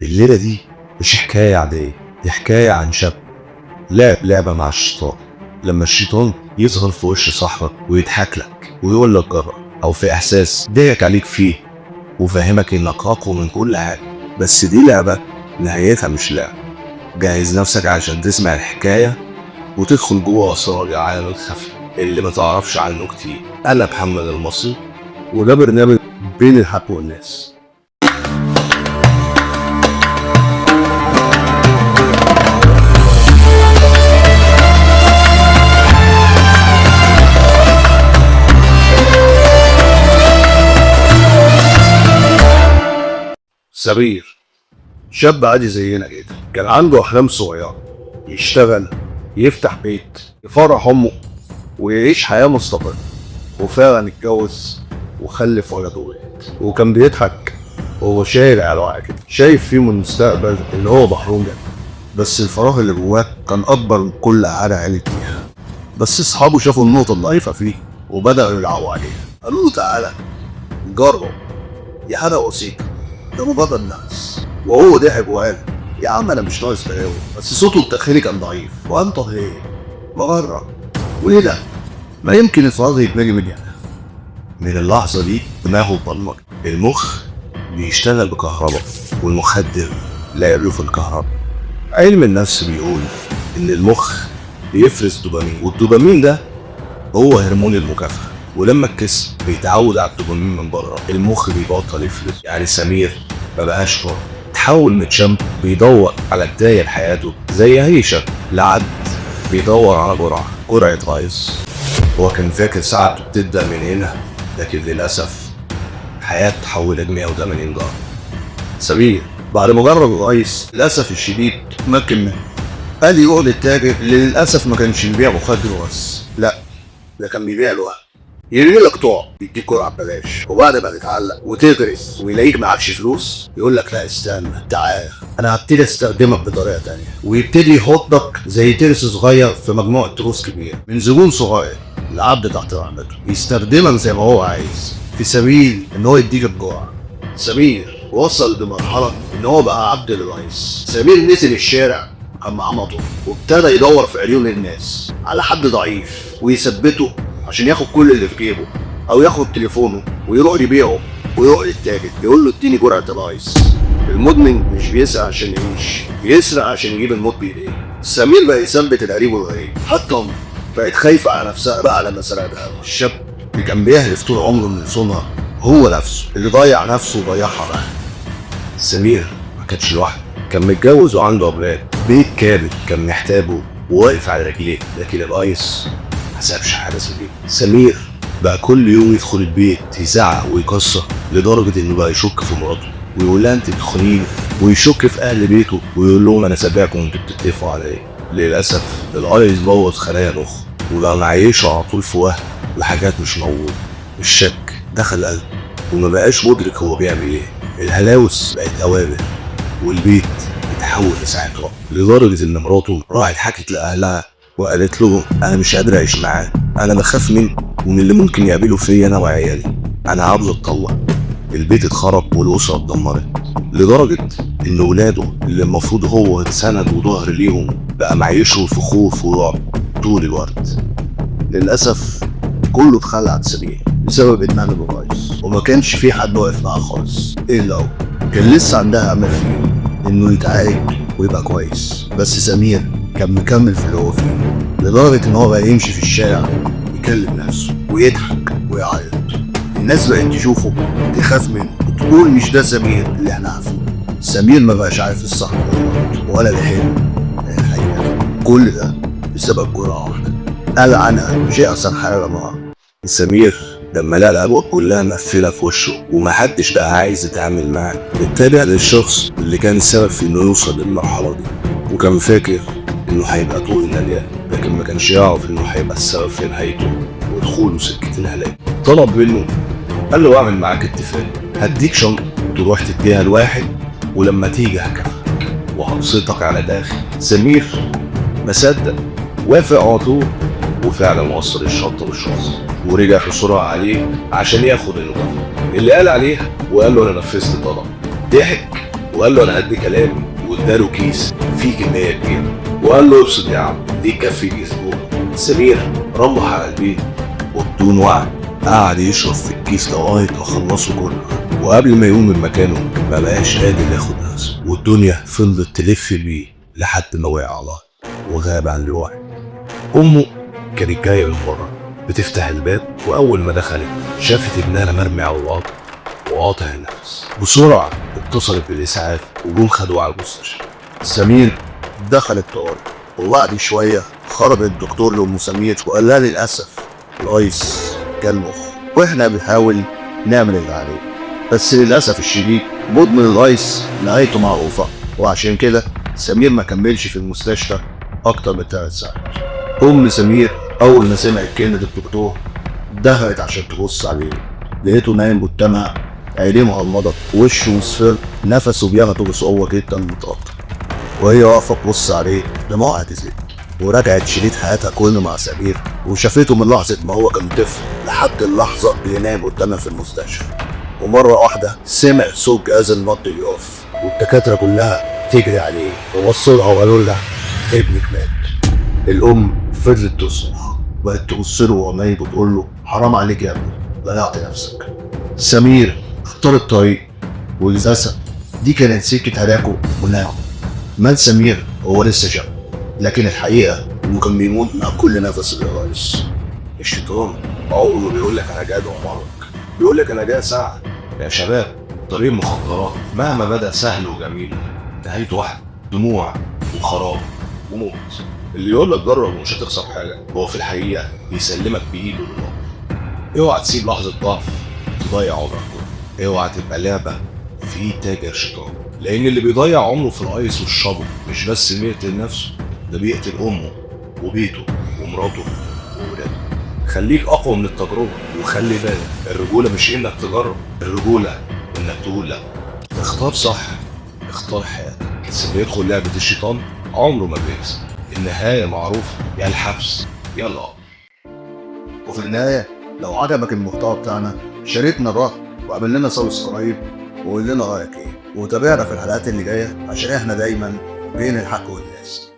الليلة دي مش حكاية عادية، دي حكاية عن شاب لعب لعبة مع الشيطان. لما الشيطان يظهر في وش صاحبك ويضحك لك ويقول لك جرب، أو في إحساس ضحك عليك فيه وفهمك إنك أقوى من كل حاجة. بس دي لعبة نهايتها مش لعبة. جهز نفسك عشان تسمع الحكاية وتدخل جوه أسرار العالم الخفي اللي ما تعرفش عنه كتير. أنا محمد المصري، وده برنامج بين الحق والناس. سمير شاب عادي زينا كده، كان عنده أحلام صغيرة، يشتغل، يفتح بيت، يفرح أمه ويعيش حياة مستقرة. وفعلا اتجوز وخلف ولد وولد، وكان بيضحك وهو شايل على وعي كده، شايف فيه من المستقبل اللي هو محروم منه. بس الفراغ اللي جواه كان أكبر من كل عادة عيلت فيها. بس أصحابه شافوا النقطة الضعيفة فيه وبدأوا يلعبوا عليها، قالوا له تعالى جرب، دي حاجة بسيطة، ده مجرد نفس. وهو ضحك وقال يا عم انا مش ناقص تهاوي. بس صوته الداخلي كان ضعيف، وانت ايه مجرب وايه ده، ما يمكن الفراغ يتملي مني. من اللحظة دي دماغه اتبرمج. المخ بيشتغل بكهرباء والمخدر لا يعرف في الكهرباء. علم النفس بيقول ان المخ بيفرز دوبامين، والدوبامين ده هو هرمون المكافأة. ولما الجسم بيتعود على الدوبامين من بره، المخ بيبطل يفرز. يعني سمير ما بقاش حر، تحول من شاب بيدور على بداية لحياته زي أي شاب لعد بيدور على جرعة رايز. هو كان فاكر ساعته بتبدأ من هنا، لكن للأسف الحياة تحولت 180 درجة. سمير بعد ما جرب الرايز للأسف الشديد ما كمل، قال يقعد التاجر اللي للأسف ما كانش بيبيع مخدر بس، لا ده كان بيبيع الوهم. يرمي لك طعم يديك جرعه ببلاش، وبعد ما تتعلق وتدرس ويلاقيك معكش فلوس يقول لك لا استنى تعال انا هبتدي استخدمك بطريقه تانية، ويبتدي يحطك زي ترس صغير في مجموعه تروس كبير من زبون صغير لعبد تحت رحمته، يستخدمك زي ما هو عايز في سبيل ان هو يديك الجرعه. سمير وصل لمرحله ان هو بقى عبد الرئيس. سمير نزل الشارع اما عمطه وابتدى يدور في عيون الناس على حد ضعيف ويثبته عشان ياخد كل اللي في جيبه، او ياخد تليفونه ويروح يبيعه ويروح للتاجر يقول له اديني جرعه الرايس. المدمن مش بيسعى عشان يعيش، بيسرق عشان يجيب الموت بايديه. سمير بقى يثبت القريب والغريب، حتى امه بقت خايفه على نفسها بقى لما سرقها. الشاب اللي كان بيهدف طول عمره من صنعها هو نفسه اللي ضيع نفسه وضيعها بقى. سمير ما كانش لوحده، كان متجوز وعنده اولاد، بيت كامل كان محتاجه وواقف على رجليه، لكن الرايس ما سابش حاجه سليمه. سمير بقى كل يوم يدخل البيت يزعق ويكسر، لدرجه انه بقى يشك في مراته ويقول لها انت بتخونيني، ويشك في اهل بيته ويقول لهم انا سابعكم وانتوا بتتفقوا على ايه. للاسف الرايس بوظ خلايا المخ وبقى معيشه على طول في وهم وحاجات مش موجوده. الشك دخل قلبه وما بقاش مدرك هو بيعمل ايه. الهلاوس بقت اوامر والبيت اتحول لساعة رعب، لدرجة ان مراته راحت حكت لاهلها وقالت لهم انا مش قادر اعيش معاه، انا بخاف منه ومن اللي ممكن يعمله فيا انا وعيالي، انا عاوز اتطلق. البيت اتخرب والاسره اتدمرت، لدرجه ان ولاده اللي المفروض هو اتسند وظهر ليهم بقى معيشهم في خوف ورعب طول الوقت. للاسف كله اتخلى عن سمير بسبب ادمان الرايس، وما كانش في حد واقف معاه خالص الا هو. كان لسه عندها امل فيه انه يتعالج ويبقى كويس، بس سمير كان مكمل في اللي هو فيه، لدرجه ان هو بقى يمشي في الشارع يكلم نفسه ويضحك ويعيط. الناس بقت تشوفه تخاف منه وتقول مش ده سمير اللي احنا عارفينه. سمير ما بقاش عارف الصح ولا الحلم الحقيقه، كل ده بسبب جرعه واحده قال عنها مش احسن حاجه معاه. سمير لما لقى الابواب كلها مقفله في وشه ومحدش بقى عايز يتعامل معاه، اتبع للشخص اللي كان السبب في انه يوصل للمرحله دي، وكان فاكر انه هيبقى طول النجاه، لكن ما كانش يعرف انه هيبقى السبب في نهايته ودخوله سكه الهلاك. طلب منه، قال له اعمل معاك اتفاق، هديك شنطه تروح تديها لواحد ولما تيجي هكافئك وهبسطك على داخل. سمير ما صدق، وافق على طول، وفعلا وصل الشنطه للشخص ورجع بسرعه عليه عشان ياخد المكافاه اللي قال عليها، وقال له انا نفذت طلب. ضحك وقال له انا قد كلامي، واداله كيس فيه كميه كبيره وقال له ابسط يا عم دي تكفي اسبوع. سمير رمح على البيت وبدون وعي قعد يشرب في الكيس لغايه ما خلصه كله، وقبل ما يقوم من مكانه ما بقاش قادر ياخد نفسه، والدنيا فضلت تلف بيه لحد ما وقع على الارض وغاب عن الوعي. امه كانت جايه من بره بتفتح الباب، واول ما دخلت شافت ابنها مرمي على الارض وقاطع النفس. بسرعه اتصلت بالاسعاف وجم خدوه على المستشفى. سمير دخل الطوارئ، وبعد شويه خرج الدكتور لام سمير وقال لها للاسف الايس كان مخ، واحنا بنحاول نعمل اللي عليه، بس للاسف الشديد مدمن الايس نهايته معروفه، وعشان كده سمير ما كملش في المستشفى اكتر من 3 ساعات. ام سمير اول ما سمعت كلمه الدكتور دخلت عشان تبص عليه، لقيته نايم قدامها، عينيه مغمضه، وشه مصفر، نفسه بياخده بصعوبه جدا متقطع، وهي واقفه تبص عليه دموعها تزيد. ورجعت شريط حياتها كله مع سمير، وشافته من لحظه ما هو كان طفل لحد اللحظه اللي نام قدامها في المستشفى. ومره واحده سمع صوت جهاز النبض يقف، والدكاتره كلها تجري عليه ووصوا لها وقالوا لها ابنك مات. الام فضلت تصرخ، بقت تبص له وهو نايم وتقول له حرام عليك يا ابني ضيعت نفسك. سمير اختار الطريق، وللاسف دي كانت سكه هلاكه ونام. مات سمير هو لسه شاب، لكن الحقيقه انه كان بيموت مع كل نفس الرئيس. الشيطان عمره بيقول لك انا جاي ادمرك، بيقول لك انا جاي اساعدك. يا شباب طريق المخدرات مهما بدا سهل وجميل نهايته واحده، دموع وخراب وموت. اللي يقول لك جرب ومش هتخسر حاجه هو في الحقيقه بيسلمك بايده للنار. اوعى تسيب لحظه ضعف تضيع عمرك كله، اوعى تبقى لعبه في تاجر شيطان، لان اللي بيضيع عمره في الايس والشرب مش بس بيقتل نفسه، ده بيقتل امه وبيته ومراته وولاده. خليك اقوى من التجربه، وخلي بالك الرجوله مش انك تجرب، الرجوله انك تقول لا. اختار صح، اختار حياتك. بس اللي يدخل لعبه الشيطان عمره ما بيكسب، النهايه معروفه، يا الحبس يا القبر. وفي النهايه لو عجبك المحتوى بتاعنا شاركنا الرأي واعمل لنا سبسكرايب وقول لنا رايك ايه، وتابعنا في الحلقات اللي جايه عشان احنا دايما بين الحق والناس.